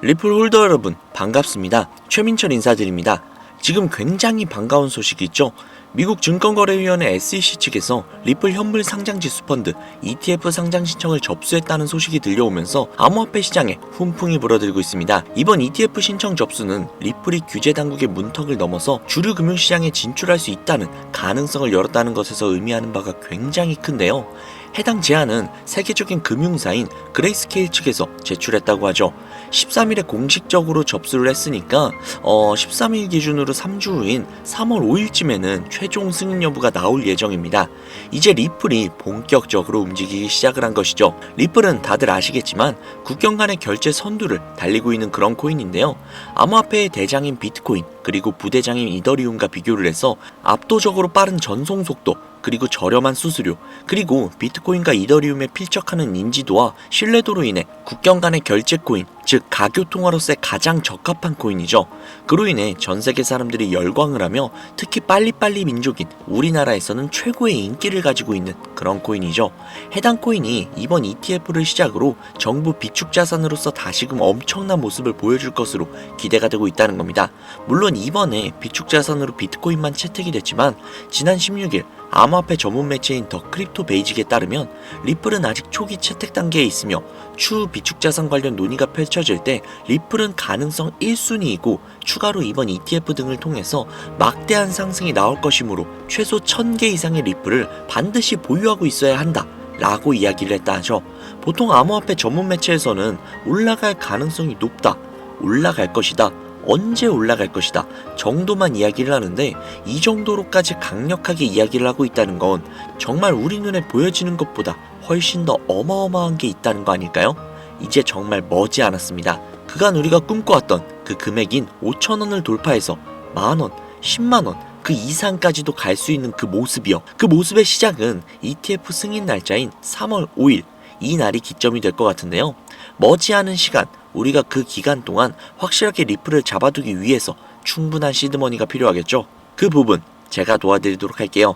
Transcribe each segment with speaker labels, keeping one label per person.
Speaker 1: 리플 홀더 여러분 반갑습니다. 최민철 인사드립니다. 지금 굉장히 반가운 소식이 있죠. 미국 증권거래위원회 SEC 측에서 리플 현물 상장지수 펀드 ETF 상장 신청을 접수했다는 소식이 들려오면서 암호화폐 시장에 훈풍이 불어들고 있습니다. 이번 ETF 신청 접수는 리플이 규제 당국의 문턱을 넘어서 주류 금융시장에 진출할 수 있다는 가능성을 열었다는 것에서 의미하는 바가 굉장히 큰데요. 해당 제안은 세계적인 금융사인 그레이스케일 측에서 제출했다고 하죠. 13일에 공식적으로 접수를 했으니까 13일 기준으로 3주 후인 3월 5일쯤에는 최종 승인 여부가 나올 예정입니다. 이제 리플이 본격적으로 움직이기 시작을 한 것이죠. 리플은 다들 아시겠지만 국경 간의 결제 선두를 달리고 있는 그런 코인인데요. 암호화폐의 대장인 비트코인 그리고 부대장인 이더리움과 비교를 해서 압도적으로 빠른 전송 속도 그리고 저렴한 수수료, 그리고 비트코인과 이더리움에 필적하는 인지도와 신뢰도로 인해 국경 간의 결제 코인, 즉 가교통화로서의 가장 적합한 코인이죠. 그로 인해 전 세계 사람들이 열광을 하며 특히 빨리빨리 민족인 우리나라에서는 최고의 인기를 가지고 있는 그런 코인이죠. 해당 코인이 이번 ETF를 시작으로 정부 비축 자산으로서 다시금 엄청난 모습을 보여줄 것으로 기대가 되고 있다는 겁니다. 물론 이번에 비축 자산으로 비트코인만 채택이 됐지만 지난 16일 암호화폐 전문 매체인 더 크립토 베이직에 따르면 리플은 아직 초기 채택 단계에 있으며 추후 비축자산 관련 논의가 펼쳐질 때 리플은 가능성 1순위이고 추가로 이번 ETF 등을 통해서 막대한 상승이 나올 것이므로 최소 1000개 이상의 리플을 반드시 보유하고 있어야 한다 라고 이야기를 했다 하죠. 보통 암호화폐 전문 매체에서는 올라갈 가능성이 높다, 올라갈 것이다, 언제 올라갈 것이다 정도만 이야기를 하는데 이 정도로까지 강력하게 이야기를 하고 있다는 건 정말 우리 눈에 보여지는 것보다 훨씬 더 어마어마한 게 있다는 거 아닐까요? 이제 정말 머지 않았습니다. 그간 우리가 꿈꿔왔던 그 금액인 5,000원을 돌파해서 만원, 10만원 그 이상까지도 갈 수 있는 그 모습이요. 그 모습의 시작은 ETF 승인 날짜인 3월 5일 이 날이 기점이 될 것 같은데요. 머지않은 시간, 우리가 그 기간 동안 확실하게 리플을 잡아두기 위해서 충분한 시드머니가 필요하겠죠. 그 부분 제가 도와드리도록 할게요.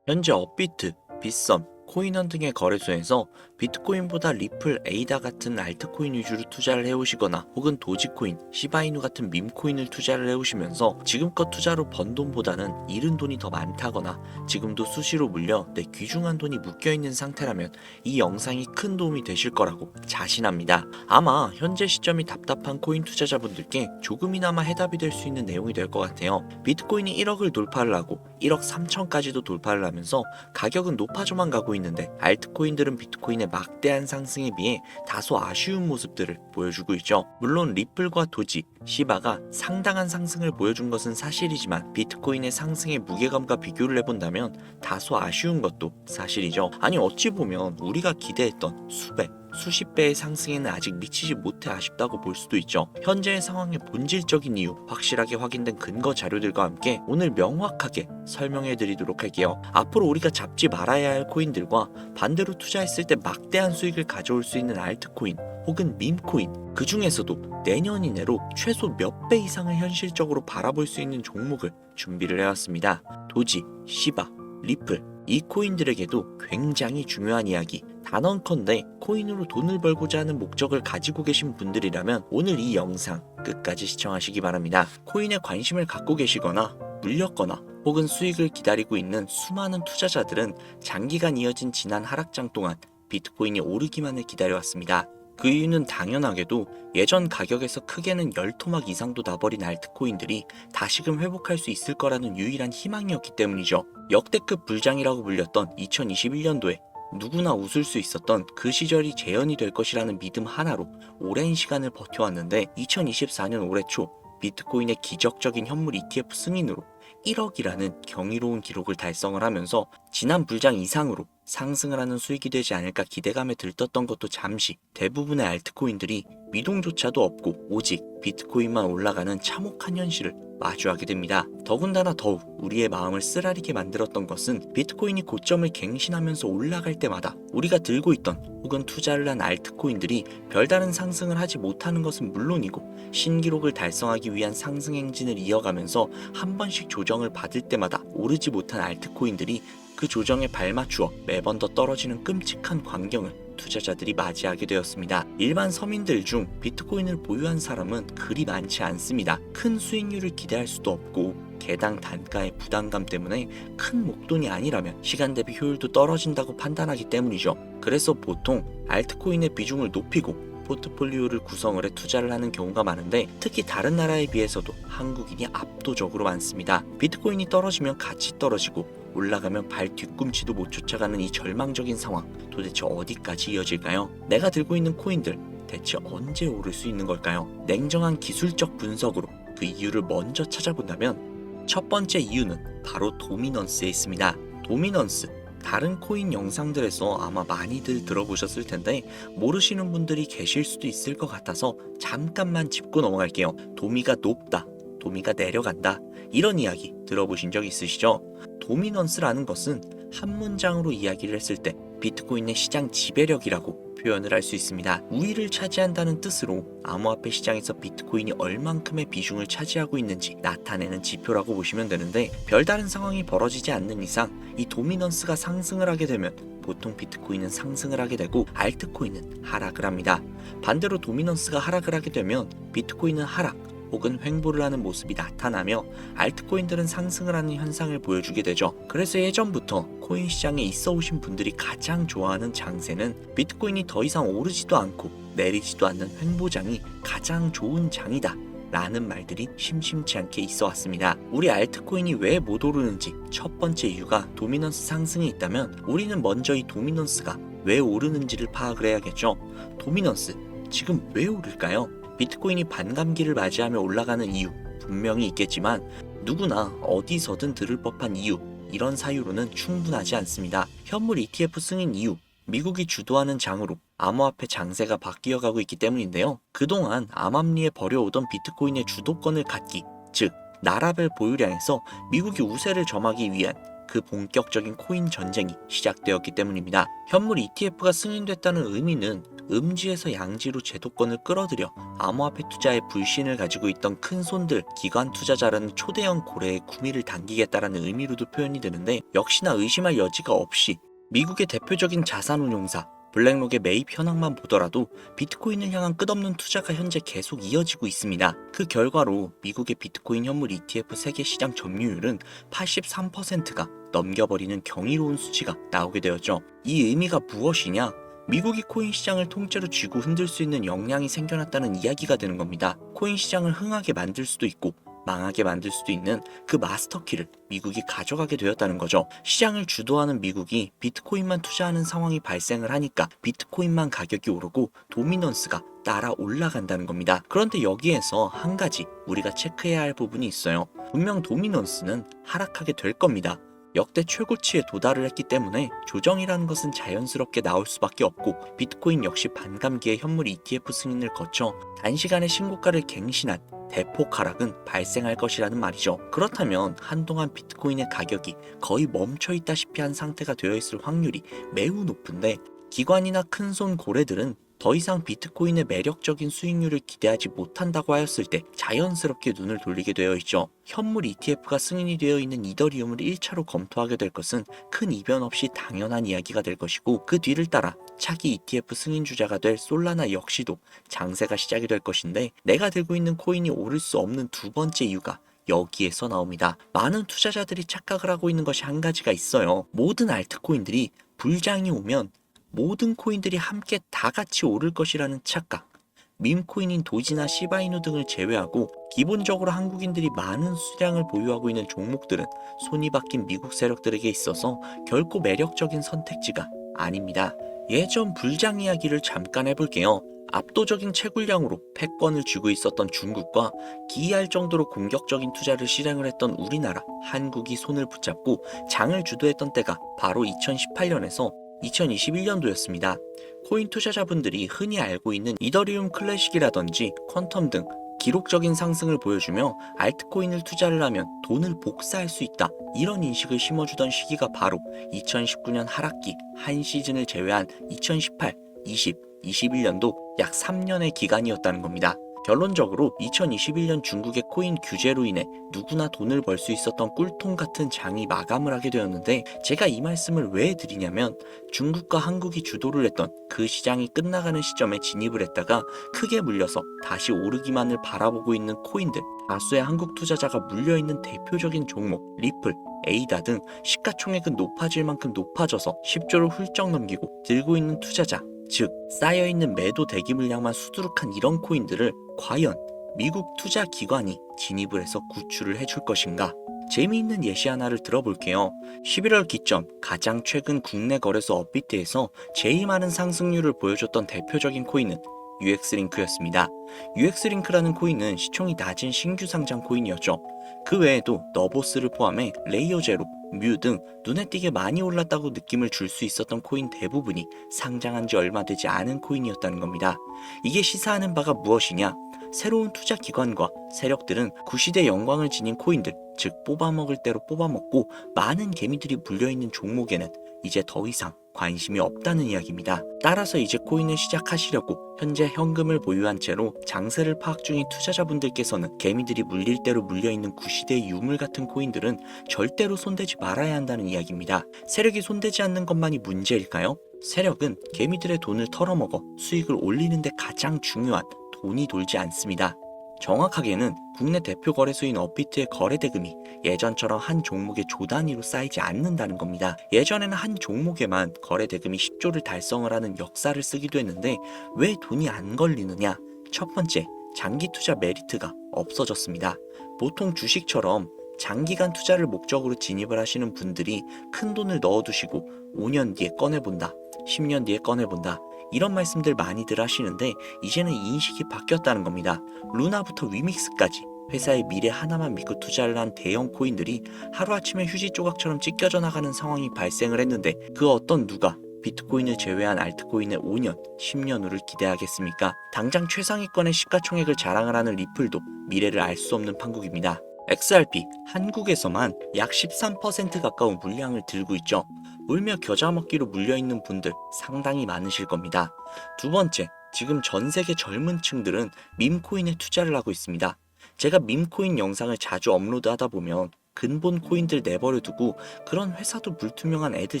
Speaker 1: 현재 업비트, 빗썸, 코인원 등의 거래소에서 비트코인보다 리플, 에이다 같은 알트코인 위주로 투자를 해오시거나 혹은 도지코인, 시바이누 같은 밈코인을 투자를 해오시면서 지금껏 투자로 번 돈보다는 잃은 돈이 더 많다거나 지금도 수시로 물려 내 귀중한 돈이 묶여있는 상태라면 이 영상이 큰 도움이 되실 거라고 자신합니다. 아마 현재 시점이 답답한 코인 투자자분들께 조금이나마 해답이 될 수 있는 내용이 될 것 같아요. 비트코인이 1억을 돌파를 하고 1억 3천까지도 돌파를 하면서 가격은 높아져만 가고 있는데 알트코인들은 비트코인의 막대한 상승에 비해 다소 아쉬운 모습들을 보여주고 있죠. 물론 리플과 도지, 시바가 상당한 상승을 보여준 것은 사실이지만 비트코인의 상승의 무게감과 비교를 해본다면 다소 아쉬운 것도 사실이죠. 아니 어찌 보면 우리가 기대했던 수백, 수십 배의 상승에는 아직 미치지 못해 아쉽다고 볼 수도 있죠. 현재의 상황의 본질적인 이유, 확실하게 확인된 근거 자료들과 함께 오늘 명확하게 설명해 드리도록 할게요. 앞으로 우리가 잡지 말아야 할 코인들과 반대로 투자했을 때 막대한 수익을 가져올 수 있는 알트코인 혹은 밈코인, 그 중에서도 내년 이내로 최소 몇 배 이상을 현실적으로 바라볼 수 있는 종목을 준비를 해왔습니다. 도지, 시바, 리플, 이 코인들에게도 굉장히 중요한 이야기, 단언컨대 코인으로 돈을 벌고자 하는 목적을 가지고 계신 분들이라면 오늘 이 영상 끝까지 시청하시기 바랍니다. 코인에 관심을 갖고 계시거나 물렸거나 혹은 수익을 기다리고 있는 수많은 투자자들은 장기간 이어진 지난 하락장 동안 비트코인이 오르기만을 기다려왔습니다. 그 이유는 당연하게도 예전 가격에서 크게는 10토막 이상도 나버린 알트코인들이 다시금 회복할 수 있을 거라는 유일한 희망이었기 때문이죠. 역대급 불장이라고 불렸던 2021년도에 누구나 웃을 수 있었던 그 시절이 재현이 될 것이라는 믿음 하나로 오랜 시간을 버텨왔는데 2024년 올해 초 비트코인의 기적적인 현물 ETF 승인으로 1억이라는 경이로운 기록을 달성을 하면서 지난 불장 이상으로 상승을 하는 수익이 되지 않을까 기대감에 들떴던 것도 잠시 대부분의 알트코인들이 미동조차도 없고 오직 비트코인만 올라가는 참혹한 현실을 마주하게 됩니다. 더군다나 더욱 우리의 마음을 쓰라리게 만들었던 것은 비트코인이 고점을 갱신하면서 올라갈 때마다 우리가 들고 있던 혹은 투자를 한 알트코인들이 별다른 상승을 하지 못하는 것은 물론이고 신기록을 달성하기 위한 상승 행진을 이어가면서 한 번씩 조정을 받을 때마다 오르지 못한 알트코인들이 그 조정에 발맞추어 매번 더 떨어지는 끔찍한 광경을 투자자들이 맞이하게 되었습니다. 일반 서민들 중 비트코인을 보유한 사람은 그리 많지 않습니다. 큰 수익률을 기대할 수도 없고 개당 단가의 부담감 때문에 큰 목돈이 아니라면 시간 대비 효율도 떨어진다고 판단하기 때문이죠. 그래서 보통 알트코인의 비중을 높이고 포트폴리오를 구성을 해 투자를 하는 경우가 많은데, 특히 다른 나라에 비해서도 한국인이 압도적으로 많습니다. 비트코인이 떨어지면 같이 떨어지고 올라가면 발 뒤꿈치도 못 쫓아가는 이 절망적인 상황, 도대체 어디까지 이어질까요? 내가 들고 있는 코인들 대체 언제 오를 수 있는 걸까요? 냉정한 기술적 분석으로 그 이유를 먼저 찾아본다면 첫 번째 이유는 바로 도미넌스에 있습니다. 도미넌스, 다른 코인 영상들에서 아마 많이들 들어보셨을 텐데 모르시는 분들이 계실 수도 있을 것 같아서 잠깐만 짚고 넘어갈게요. 도미가 높다, 도미가 내려간다, 이런 이야기 들어보신 적 있으시죠? 도미넌스라는 것은 한 문장으로 이야기를 했을 때 비트코인의 시장 지배력이라고 표현을 할 수 있습니다. 우위를 차지한다는 뜻으로 암호화폐 시장에서 비트코인이 얼만큼의 비중을 차지하고 있는지 나타내는 지표라고 보시면 되는데, 별다른 상황이 벌어지지 않는 이상 이 도미넌스가 상승을 하게 되면 보통 비트코인은 상승을 하게 되고 알트코인은 하락을 합니다. 반대로 도미넌스가 하락을 하게 되면 비트코인은 하락 혹은 횡보를 하는 모습이 나타나며 알트코인들은 상승을 하는 현상을 보여주게 되죠. 그래서 예전부터 코인 시장에 있어 오신 분들이 가장 좋아하는 장세는 비트코인이 더 이상 오르지도 않고 내리지도 않는 횡보장이 가장 좋은 장이다 라는 말들이 심심치 않게 있어 왔습니다. 우리 알트코인이 왜 못 오르는지 첫 번째 이유가 도미넌스 상승이 있다면 우리는 먼저 이 도미넌스가 왜 오르는지를 파악을 해야겠죠. 도미넌스, 지금 왜 오를까요? 비트코인이 반감기를 맞이하며 올라가는 이유 분명히 있겠지만 누구나 어디서든 들을 법한 이유, 이런 사유로는 충분하지 않습니다. 현물 ETF 승인 이유, 미국이 주도하는 장으로 암호화폐 장세가 바뀌어가고 있기 때문인데요. 그동안 암암리에 벌여오던 비트코인의 주도권을 갖기, 즉 나라별 보유량에서 미국이 우세를 점하기 위한 그 본격적인 코인 전쟁이 시작되었기 때문입니다. 현물 ETF가 승인됐다는 의미는 음지에서 양지로 제도권을 끌어들여 암호화폐 투자에 불신을 가지고 있던 큰 손들, 기관 투자자라는 초대형 고래의 구미를 당기겠다라는 의미로도 표현이 되는데, 역시나 의심할 여지가 없이 미국의 대표적인 자산운용사 블랙록의 매입 현황만 보더라도 비트코인을 향한 끝없는 투자가 현재 계속 이어지고 있습니다. 그 결과로 미국의 비트코인 현물 ETF 세계 시장 점유율은 83%가 넘겨버리는 경이로운 수치가 나오게 되었죠. 이 의미가 무엇이냐? 미국이 코인 시장을 통째로 쥐고 흔들 수 있는 역량이 생겨났다는 이야기가 되는 겁니다. 코인 시장을 흥하게 만들 수도 있고 망하게 만들 수도 있는 그 마스터키를 미국이 가져가게 되었다는 거죠. 시장을 주도하는 미국이 비트코인만 투자하는 상황이 발생을 하니까 비트코인만 가격이 오르고 도미넌스가 따라 올라간다는 겁니다. 그런데 여기에서 한 가지 우리가 체크해야 할 부분이 있어요. 분명 도미넌스는 하락하게 될 겁니다. 역대 최고치에 도달을 했기 때문에 조정이라는 것은 자연스럽게 나올 수밖에 없고, 비트코인 역시 반감기의 현물 ETF 승인을 거쳐 단시간에 신고가를 갱신한 대폭 하락은 발생할 것이라는 말이죠. 그렇다면 한동안 비트코인의 가격이 거의 멈춰있다시피 한 상태가 되어 있을 확률이 매우 높은데, 기관이나 큰손 고래들은 더 이상 비트코인의 매력적인 수익률을 기대하지 못한다고 하였을 때 자연스럽게 눈을 돌리게 되어 있죠. 현물 ETF가 승인이 되어 있는 이더리움을 1차로 검토하게 될 것은 큰 이변 없이 당연한 이야기가 될 것이고, 그 뒤를 따라 차기 ETF 승인 주자가 될 솔라나 역시도 장세가 시작이 될 것인데, 내가 들고 있는 코인이 오를 수 없는 두 번째 이유가 여기에서 나옵니다. 많은 투자자들이 착각을 하고 있는 것이 한 가지가 있어요. 모든 알트코인들이 불장이 오면 모든 코인들이 함께 다 같이 오를 것이라는 착각. 밈코인인 도지나 시바이누 등을 제외하고 기본적으로 한국인들이 많은 수량을 보유하고 있는 종목들은 손이 바뀐 미국 세력들에게 있어서 결코 매력적인 선택지가 아닙니다. 예전 불장 이야기를 잠깐 해볼게요. 압도적인 채굴량으로 패권을 쥐고 있었던 중국과 기이할 정도로 공격적인 투자를 실행을 했던 우리나라, 한국이 손을 붙잡고 장을 주도했던 때가 바로 2018년에서 2021년도였습니다. 코인 투자자분들이 흔히 알고 있는 이더리움 클래식이라든지 퀀텀 등 기록적인 상승을 보여주며 알트코인을 투자를 하면 돈을 복사할 수 있다, 이런 인식을 심어주던 시기가 바로 2019년 하락기 한 시즌을 제외한 2018, 20, 21년도 약 3년의 기간이었다는 겁니다. 결론적으로 2021년 중국의 코인 규제로 인해 누구나 돈을 벌 수 있었던 꿀통 같은 장이 마감을 하게 되었는데, 제가 이 말씀을 왜 드리냐면 중국과 한국이 주도를 했던 그 시장이 끝나가는 시점에 진입을 했다가 크게 물려서 다시 오르기만을 바라보고 있는 코인들, 다수의 한국 투자자가 물려있는 대표적인 종목 리플, 에이다 등 시가총액은 높아질 만큼 높아져서 10조를 훌쩍 넘기고 들고 있는 투자자, 즉 쌓여있는 매도 대기 물량만 수두룩한 이런 코인들을 과연 미국 투자 기관이 진입을 해서 구출을 해줄 것인가? 재미있는 예시 하나를 들어볼게요. 11월 기점 가장 최근 국내 거래소 업비트에서 제일 많은 상승률을 보여줬던 대표적인 코인은 UX링크였습니다. UX링크라는 코인은 시총이 낮은 신규 상장 코인이었죠. 그 외에도 너보스를 포함해 레이어제로, 뮤 등 눈에 띄게 많이 올랐다고 느낌을 줄 수 있었던 코인 대부분이 상장한 지 얼마 되지 않은 코인이었다는 겁니다. 이게 시사하는 바가 무엇이냐? 새로운 투자 기관과 세력들은 구시대 영광을 지닌 코인들, 즉 뽑아먹을 대로 뽑아먹고 많은 개미들이 물려있는 종목에는 이제 더 이상 관심이 없다는 이야기입니다. 따라서 이제 코인을 시작하시려고 현재 현금을 보유한 채로 장세를 파악 중인 투자자분들께서는 개미들이 물릴 대로 물려있는 구시대의 유물 같은 코인들은 절대로 손대지 말아야 한다는 이야기입니다. 세력이 손대지 않는 것만이 문제일까요? 세력은 개미들의 돈을 털어먹어 수익을 올리는 데 가장 중요한 돈이 돌지 않습니다. 정확하게는 국내 대표 거래소인 업비트의 거래 대금이 예전처럼 한 종목의 조 단위로 쌓이지 않는다는 겁니다. 예전에는 한 종목에만 거래 대금이 10조를 달성을 하는 역사를 쓰기도 했는데 왜 돈이 안 걸리느냐? 첫 번째, 장기 투자 메리트가 없어졌습니다. 보통 주식처럼 장기간 투자를 목적으로 진입을 하시는 분들이 큰 돈을 넣어두시고 5년 뒤에 꺼내본다, 10년 뒤에 꺼내본다, 이런 말씀들 많이들 하시는데 이제는 인식이 바뀌었다는 겁니다. 루나부터 위믹스까지 회사의 미래 하나만 믿고 투자를 한 대형 코인들이 하루아침에 휴지 조각처럼 찢겨져 나가는 상황이 발생을 했는데 그 어떤 누가 비트코인을 제외한 알트코인의 5년, 10년 후를 기대하겠습니까? 당장 최상위권의 시가총액을 자랑을 하는 리플도 미래를 알 수 없는 판국입니다. XRP, 한국에서만 약 13% 가까운 물량을 들고 있죠. 울며 겨자 먹기로 물려있는 분들 상당히 많으실 겁니다. 두 번째, 지금 전 세계 젊은 층들은 밈코인에 투자를 하고 있습니다. 제가 밈코인 영상을 자주 업로드하다 보면 근본 코인들 내버려 두고 그런 회사도 불투명한 애들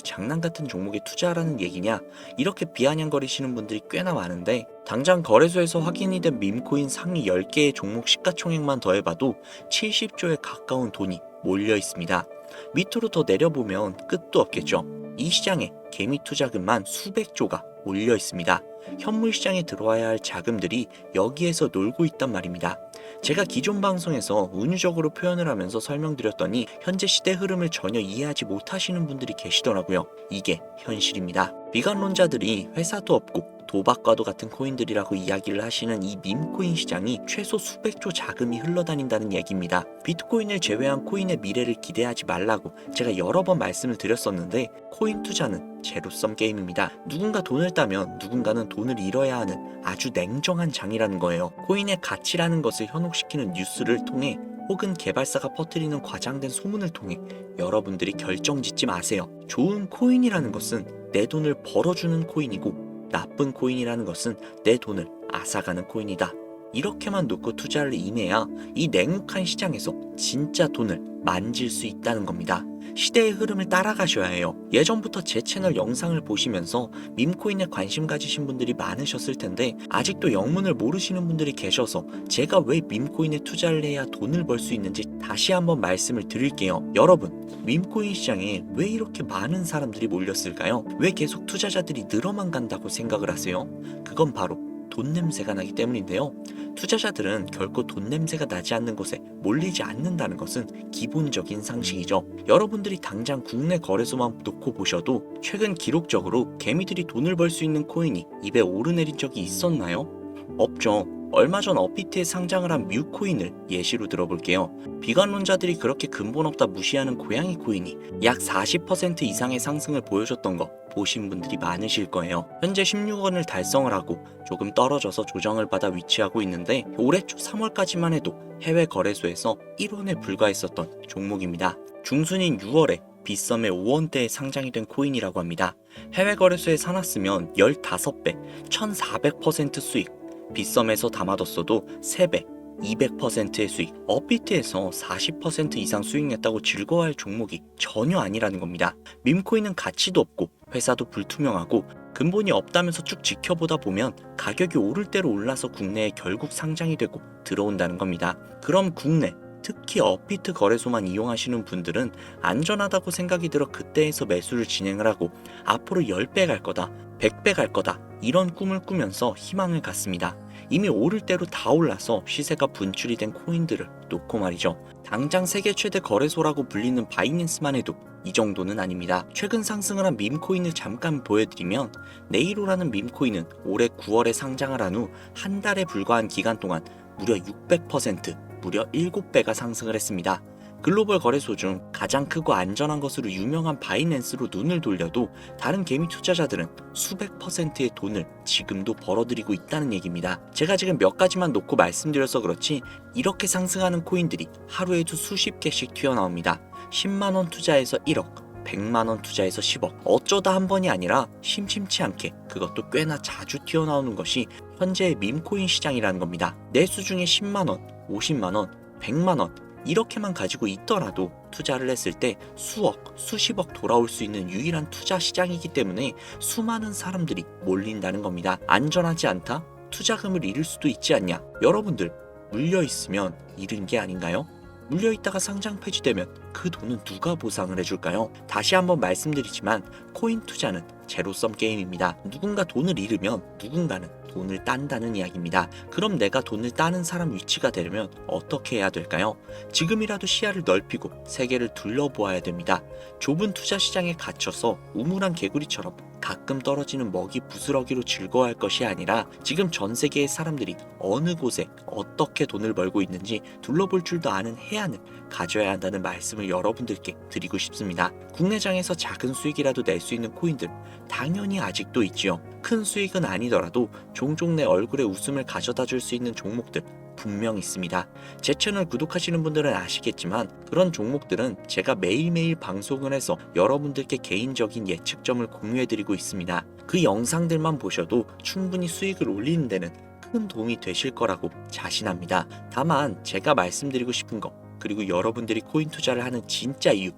Speaker 1: 장난 같은 종목에 투자하라는 얘기냐, 이렇게 비아냥거리시는 분들이 꽤나 많은데, 당장 거래소에서 확인이 된 밈코인 상위 10개의 종목 시가총액만 더해봐도 70조에 가까운 돈이 몰려 있습니다. 밑으로 더 내려보면 끝도 없겠죠. 이 시장에 개미 투자금만 수백조가 몰려 있습니다. 현물 시장에 들어와야 할 자금들이 여기에서 놀고 있단 말입니다. 제가 기존 방송에서 은유적으로 표현을 하면서 설명드렸더니 현재 시대 흐름을 전혀 이해하지 못하시는 분들이 계시더라고요. 이게 현실입니다. 비관론자들이 회사도 없고 도박과도 같은 코인들이라고 이야기를 하시는 이 밈코인 시장이 최소 수백조 자금이 흘러다닌다는 얘기입니다. 비트코인을 제외한 코인의 미래를 기대하지 말라고 제가 여러 번 말씀을 드렸었는데, 코인 투자는 제로섬 게임입니다. 누군가 돈을 따면 누군가는 돈을 잃어야 하는 아주 냉정한 장이라는 거예요. 코인의 가치라는 것을 현혹시키는 뉴스를 통해 혹은 개발사가 퍼뜨리는 과장된 소문을 통해 여러분들이 결정짓지 마세요. 좋은 코인이라는 것은 내 돈을 벌어주는 코인이고, 나쁜 코인이라는 것은 내 돈을 앗아가는 코인이다. 이렇게만 놓고 투자를 임해야 이 냉혹한 시장에서 진짜 돈을 만질 수 있다는 겁니다. 시대의 흐름을 따라가셔야 해요. 예전부터 제 채널 영상을 보시면서 밈코인에 관심 가지신 분들이 많으셨을 텐데 아직도 영문을 모르시는 분들이 계셔서 제가 왜 밈코인에 투자를 해야 돈을 벌 수 있는지 다시 한번 말씀을 드릴게요. 여러분, 밈코인 시장에 왜 이렇게 많은 사람들이 몰렸을까요? 왜 계속 투자자들이 늘어만 간다고 생각을 하세요? 그건 바로 돈 냄새가 나기 때문인데요. 투자자들은 결코 돈 냄새가 나지 않는 곳에 몰리지 않는다는 것은 기본적인 상식이죠. 여러분들이 당장 국내 거래소만 놓고 보셔도 최근 기록적으로 개미들이 돈을 벌 수 있는 코인이 입에 오르내린 적이 있었나요? 없죠. 얼마 전 업비트에 상장을 한 뮤코인을 예시로 들어볼게요. 비관론자들이 그렇게 근본 없다 무시하는 고양이 코인이 약 40% 이상의 상승을 보여줬던 거 보신 분들이 많으실 거예요. 현재 16원을 달성을 하고 조금 떨어져서 조정을 받아 위치하고 있는데 올해 초 3월까지만 해도 해외 거래소에서 1원에 불과했었던 종목입니다. 중순인 6월에 빗썸에 5원대에 상장이 된 코인이라고 합니다. 해외 거래소에 사놨으면 15배, 1400% 수익, 빗썸에서 담아뒀어도 3배, 200%의 수익, 업비트에서 40% 이상 수익 냈다고 즐거워할 종목이 전혀 아니라는 겁니다. 밈코인은 가치도 없고 회사도 불투명하고 근본이 없다면서 쭉 지켜보다 보면 가격이 오를 대로 올라서 국내에 결국 상장이 되고 들어온다는 겁니다. 그럼 국내, 특히 업비트 거래소만 이용하시는 분들은 안전하다고 생각이 들어 그때에서 매수를 진행을 하고 앞으로 10배 갈 거다, 100배 갈 거다 이런 꿈을 꾸면서 희망을 갖습니다. 이미 오를 대로 다 올라서 시세가 분출이 된 코인들을 놓고 말이죠. 당장 세계 최대 거래소라고 불리는 바이낸스만 해도 이 정도는 아닙니다. 최근 상승을 한 밈코인을 잠깐 보여드리면 네이로라는 밈코인은 올해 9월에 상장을 한 후 한 달에 불과한 기간 동안 무려 600%, 무려 7배가 상승을 했습니다. 글로벌 거래소 중 가장 크고 안전한 것으로 유명한 바이낸스로 눈을 돌려도 다른 개미 투자자들은 수백 %의 돈을 지금도 벌어들이고 있다는 얘기입니다. 제가 지금 몇 가지만 놓고 말씀드려서 그렇지 이렇게 상승하는 코인들이 하루에도 수십 개씩 튀어나옵니다. 10만원 투자해서 1억, 100만원 투자해서 10억, 어쩌다 한 번이 아니라 심심치 않게 그것도 꽤나 자주 튀어나오는 것이 현재의 밈코인 시장이라는 겁니다. 내 수중에 10만원, 50만원, 100만원 이렇게만 가지고 있더라도 투자를 했을 때 수억, 수십억 돌아올 수 있는 유일한 투자 시장이기 때문에 수많은 사람들이 몰린다는 겁니다. 안전하지 않다? 투자금을 잃을 수도 있지 않냐? 여러분들 물려있으면 잃은 게 아닌가요? 물려있다가 상장 폐지되면 그 돈은 누가 보상을 해줄까요? 다시 한번 말씀드리지만 코인 투자는 제로섬 게임입니다. 누군가 돈을 잃으면 누군가는 돈을 딴다는 이야기입니다. 그럼 내가 돈을 따는 사람 위치가 되려면 어떻게 해야 될까요? 지금이라도 시야를 넓히고 세계를 둘러보아야 됩니다. 좁은 투자 시장에 갇혀서 우물한 개구리처럼 가끔 떨어지는 먹이 부스러기로 즐거워할 것이 아니라 지금 전 세계의 사람들이 어느 곳에 어떻게 돈을 벌고 있는지 둘러볼 줄도 아는 해안을 가져야 한다는 말씀을 여러분들께 드리고 싶습니다. 국내장에서 작은 수익이라도 낼 수 있는 코인들 당연히 아직도 있지요. 큰 수익은 아니더라도 종종 내 얼굴에 웃음을 가져다 줄 수 있는 종목들 분명 있습니다. 제 채널 구독하시는 분들은 아시겠지만 그런 종목들은 제가 매일매일 방송을 해서 여러분들께 개인적인 예측점을 공유해드리고 있습니다. 그 영상들만 보셔도 충분히 수익을 올리는 데는 큰 도움이 되실 거라고 자신합니다. 다만 제가 말씀드리고 싶은 거 그리고 여러분들이 코인 투자를 하는 진짜 이유,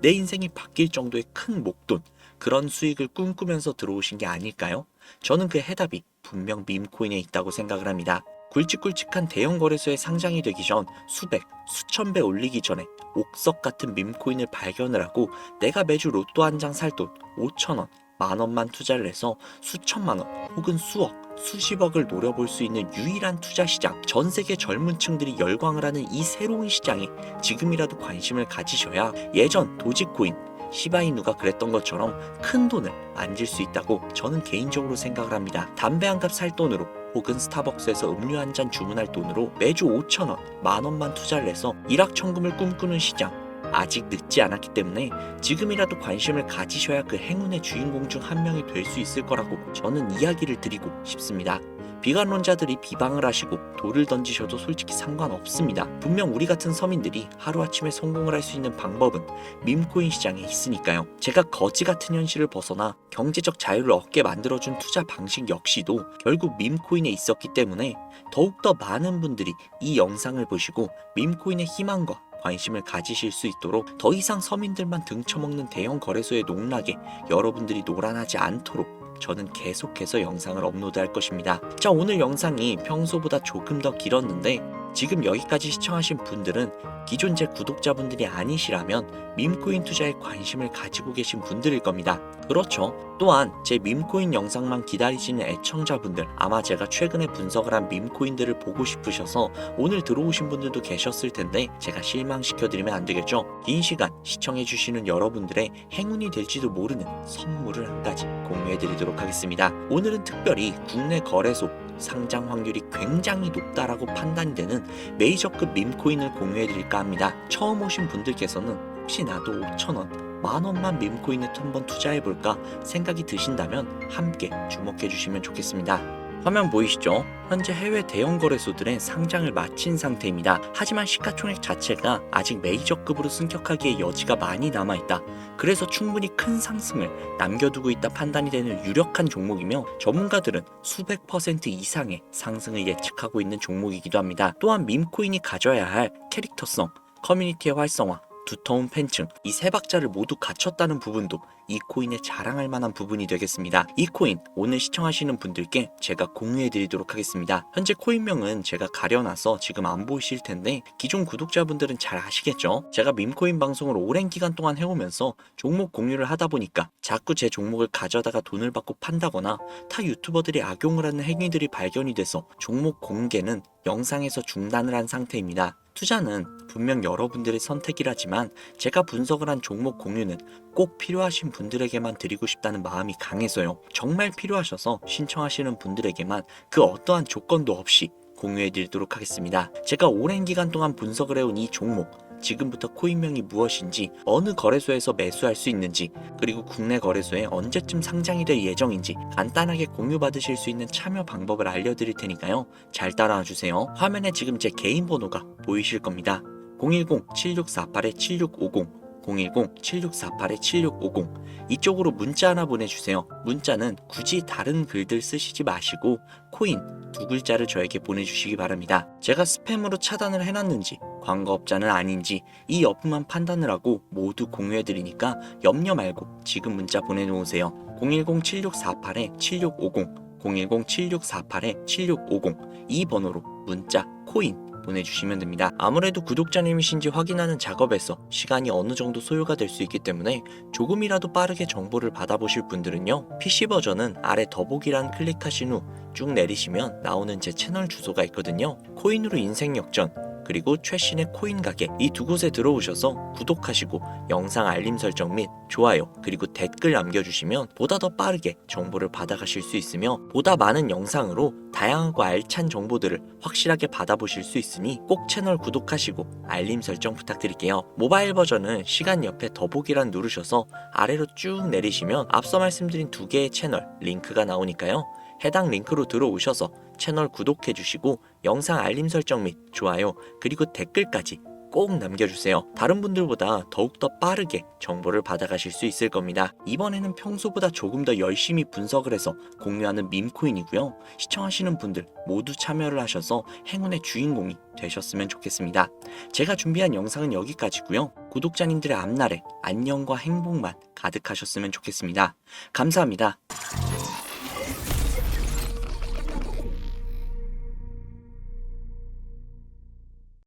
Speaker 1: 내 인생이 바뀔 정도의 큰 목돈, 그런 수익을 꿈꾸면서 들어오신 게 아닐까요? 저는 그 해답이 분명 밈코인에 있다고 생각을 합니다. 굵직굵직한 대형 거래소에 상장이 되기 전 수백, 수천 배 올리기 전에 옥석 같은 밈코인을 발견을 하고 내가 매주 로또 한 장 살 돈 5천원, 만원만 투자를 해서 수천만원 혹은 수억, 수십억을 노려볼 수 있는 유일한 투자 시장, 전 세계 젊은 층들이 열광을 하는 이 새로운 시장에 지금이라도 관심을 가지셔야 예전 도지코인, 시바이누가 그랬던 것처럼 큰 돈을 만질 수 있다고 저는 개인적으로 생각을 합니다. 담배 한 갑 살 돈으로 혹은 스타벅스에서 음료 한 잔 주문할 돈으로 매주 5천원, 만원만 투자를 해서 일확천금을 꿈꾸는 시장, 아직 늦지 않았기 때문에 지금이라도 관심을 가지셔야 그 행운의 주인공 중 한 명이 될 수 있을 거라고 저는 이야기를 드리고 싶습니다. 비관론자들이 비방을 하시고 돌을 던지셔도 솔직히 상관없습니다. 분명 우리 같은 서민들이 하루아침에 성공을 할 수 있는 방법은 밈코인 시장에 있으니까요. 제가 거지 같은 현실을 벗어나 경제적 자유를 얻게 만들어준 투자 방식 역시도 결국 밈코인에 있었기 때문에 더욱더 많은 분들이 이 영상을 보시고 밈코인의 희망과 관심을 가지실 수 있도록 더 이상 서민들만 등쳐먹는 대형 거래소의 농락에 여러분들이 노란하지 않도록 저는 계속해서 영상을 업로드할 것입니다. 자, 오늘 영상이 평소보다 조금 더 길었는데 지금 여기까지 시청하신 분들은 기존 제 구독자분들이 아니시라면 밈코인 투자에 관심을 가지고 계신 분들일 겁니다. 그렇죠. 또한 제 밈코인 영상만 기다리시는 애청자분들, 아마 제가 최근에 분석을 한 밈코인들을 보고 싶으셔서 오늘 들어오신 분들도 계셨을 텐데 제가 실망시켜드리면 안 되겠죠. 긴 시간 시청해주시는 여러분들의 행운이 될지도 모르는 선물을 한 가지 공유해드리도록 하겠습니다. 오늘은 특별히 국내 거래소 상장 확률이 굉장히 높다라고 판단이 되는 메이저급 밈코인을 공유해드릴까 합니다. 처음 오신 분들께서는 혹시 나도 5천원, 만원만 밈코인에 한번 투자해볼까 생각이 드신다면 함께 주목해주시면 좋겠습니다. 화면 보이시죠? 현재 해외 대형 거래소들의 상장을 마친 상태입니다. 하지만 시가총액 자체가 아직 메이저급으로 승격하기에 여지가 많이 남아있다. 그래서 충분히 큰 상승을 남겨두고 있다 판단이 되는 유력한 종목이며, 전문가들은 수백 % 이상의 상승을 예측하고 있는 종목이기도 합니다. 또한 밈코인이 가져야 할 캐릭터성, 커뮤니티의 활성화, 두터운 팬층, 이 세 박자를 모두 갖췄다는 부분도 이 코인에 자랑할 만한 부분이 되겠습니다. 이 코인 오늘 시청하시는 분들께 제가 공유해 드리도록 하겠습니다. 현재 코인명은 제가 가려놔서 지금 안 보이실 텐데 기존 구독자분들은 잘 아시겠죠? 제가 밈코인 방송을 오랜 기간 동안 해오면서 종목 공유를 하다 보니까 자꾸 제 종목을 가져다가 돈을 받고 판다거나 타 유튜버들이 악용을 하는 행위들이 발견이 돼서 종목 공개는 영상에서 중단을 한 상태입니다. 투자는 분명 여러분들의 선택이라지만 제가 분석을 한 종목 공유는 꼭 필요하신 분들에게만 드리고 싶다는 마음이 강해서요. 정말 필요하셔서 신청하시는 분들에게만 그 어떠한 조건도 없이 공유해 드리도록 하겠습니다. 제가 오랜 기간 동안 분석을 해온 이 종목, 지금부터 코인명이 무엇인지, 어느 거래소에서 매수할 수 있는지, 그리고 국내 거래소에 언제쯤 상장이 될 예정인지 간단하게 공유받으실 수 있는 참여 방법을 알려드릴 테니까요. 잘 따라와 주세요. 화면에 지금 제 개인 번호가 보이실 겁니다. 010-7648-7650 010-7648-7650 이쪽으로 문자 하나 보내주세요. 문자는 굳이 다른 글들 쓰시지 마시고 코인 두 글자를 저에게 보내주시기 바랍니다. 제가 스팸으로 차단을 해놨는지 광고업자는 아닌지 이 여부만 판단을 하고 모두 공유해드리니까 염려 말고 지금 문자 보내놓으세요. 010-7648-7650 010-7648-7650 이 번호로 문자 코인 보내주시면 됩니다. 아무래도 구독자님이신지 확인하는 작업에서 시간이 어느 정도 소요가 될 수 있기 때문에 조금이라도 빠르게 정보를 받아보실 분들은요, PC 버전은 아래 더보기란 클릭하신 후 쭉 내리시면 나오는 제 채널 주소가 있거든요. 코인으로 인생 역전, 그리고 최신의 코인 가게, 이 두 곳에 들어오셔서 구독하시고 영상 알림 설정 및 좋아요 그리고 댓글 남겨주시면 보다 더 빠르게 정보를 받아가실 수 있으며, 보다 많은 영상으로 다양하고 알찬 정보들을 확실하게 받아보실 수 있으니 꼭 채널 구독하시고 알림 설정 부탁드릴게요. 모바일 버전은 시간 옆에 더보기란 누르셔서 아래로 쭉 내리시면 앞서 말씀드린 두 개의 채널 링크가 나오니까요. 해당 링크로 들어오셔서 채널 구독해주시고 영상 알림 설정 및 좋아요 그리고 댓글까지 꼭 남겨주세요. 다른 분들보다 더욱더 빠르게 정보를 받아가실 수 있을 겁니다. 이번에는 평소보다 조금 더 열심히 분석을 해서 공유하는 밈코인이고요. 시청하시는 분들 모두 참여를 하셔서 행운의 주인공이 되셨으면 좋겠습니다. 제가 준비한 영상은 여기까지고요. 구독자님들의 앞날에 안녕과 행복만 가득하셨으면 좋겠습니다. 감사합니다.